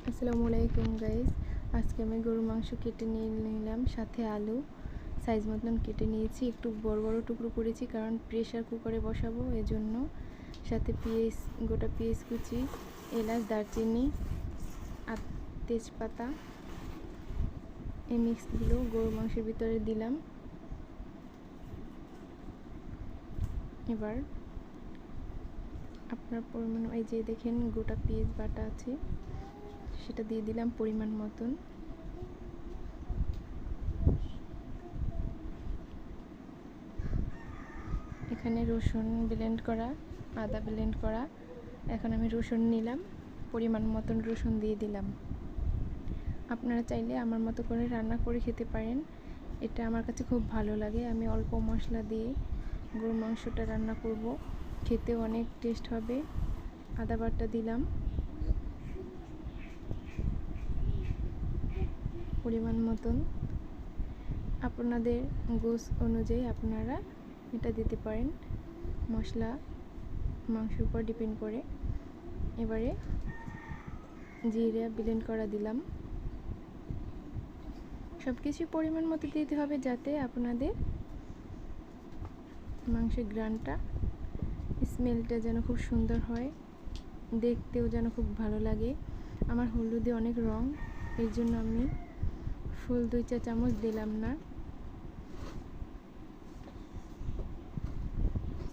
আসসালামু আলাইকুম গাইস। আজকে আমি গরুর মাংস কেটে নিলাম, সাথে আলু সাইজ মতন কেটে নিয়েছি। একটু বড় বড় টুকরো করেছি কারণ প্রেসার কুকারে বসাবো, এজন্য। সাথে পেঁয়াজ, গোটা পেঁয়াজ কুচি, এলাচ, দারচিনি আর তেজপাতা, এই মিক্সগুলো গরুর মাংসের ভিতরে দিলাম। এবার আপনার পরিমাণ, এই যে দেখেন গোটা পেঁয়াজ বাটা আছে, সেটা দিয়ে দিলাম পরিমাণ মতন। এখানে রসুন ব্লেন্ড করা, আদা ব্লেন্ড করা। এখন আমি রসুন নিলাম, পরিমাণ মতন রসুন দিয়ে দিলাম। আপনারা চাইলে আমার মতো করে রান্না করে খেতে পারেন, এটা আমার কাছে খুব ভালো লাগে। আমি অল্প মশলা দিয়ে গরুর মাংসটা রান্না করব, খেতে অনেক টেস্ট হবে। আদা বাটা দিলাম পরিমাণ মতন। আপনাদের গোশ অনুযায়ী আপনারা এটা দিতে পারেন, মশলা মাংসের উপর ডিপেন্ড করে। এবারে জিরা ব্লেন্ড করা দিলাম। সব কিছু পরিমাণ মতো দিতে হবে যাতে আপনাদের মাংসের গ্রানটা, স্মেলটা যেন খুব সুন্দর হয়, দেখতেও যেন খুব ভালো লাগে। আমার হলুদে অনেক রং, এর জন্য আমি ফুল 2 চা চামচ দিলাম না,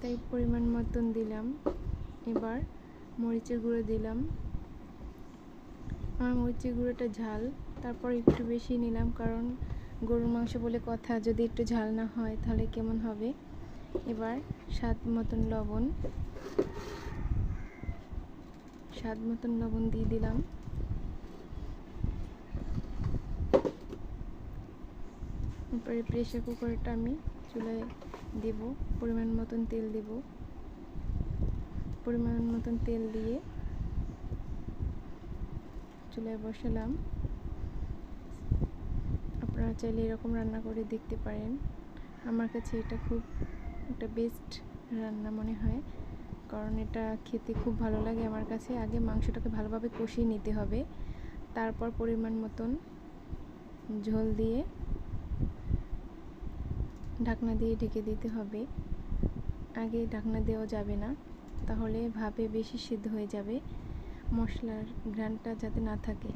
তাই পরিমাণ মতন দিলাম। এবার মরিচের গুঁড়ো দিলাম। আমার মরিচের গুঁড়োটা ঝাল, তারপর একটু বেশি নিলাম, কারণ গরুর মাংস বলে কথা, যদি একটু ঝাল না হয় তাহলে কেমন হবে। এবার স্বাদ মতন লবণ দিয়ে দিলাম। এরপরে প্রেসার কুকারটা আমি চুলায় দেব, পরিমাণ মতন তেল দেব। পরিমাণ মতন তেল দিয়ে চুলায় বসালাম। আপনারা চাইলে এরকম রান্না করে দেখতে পারেন। আমার কাছে এটা খুব একটা বেস্ট রান্না মনে হয়, কারণ এটা খেতে খুব ভালো লাগে আমার কাছে। আগে মাংসটাকে ভালোভাবে কষিয়ে নিতে হবে, তারপর পরিমাণ মতন ঝোল দিয়ে ঢাকনা দিয়ে ঢেকে দিতে হবে। আগে ঢাকনা দেওয়া যাবে না, তাহলে ভাপে বেশি সিদ্ধ হয়ে যাবে, মশলার ঘ্রাণটা যাতে না থাকে।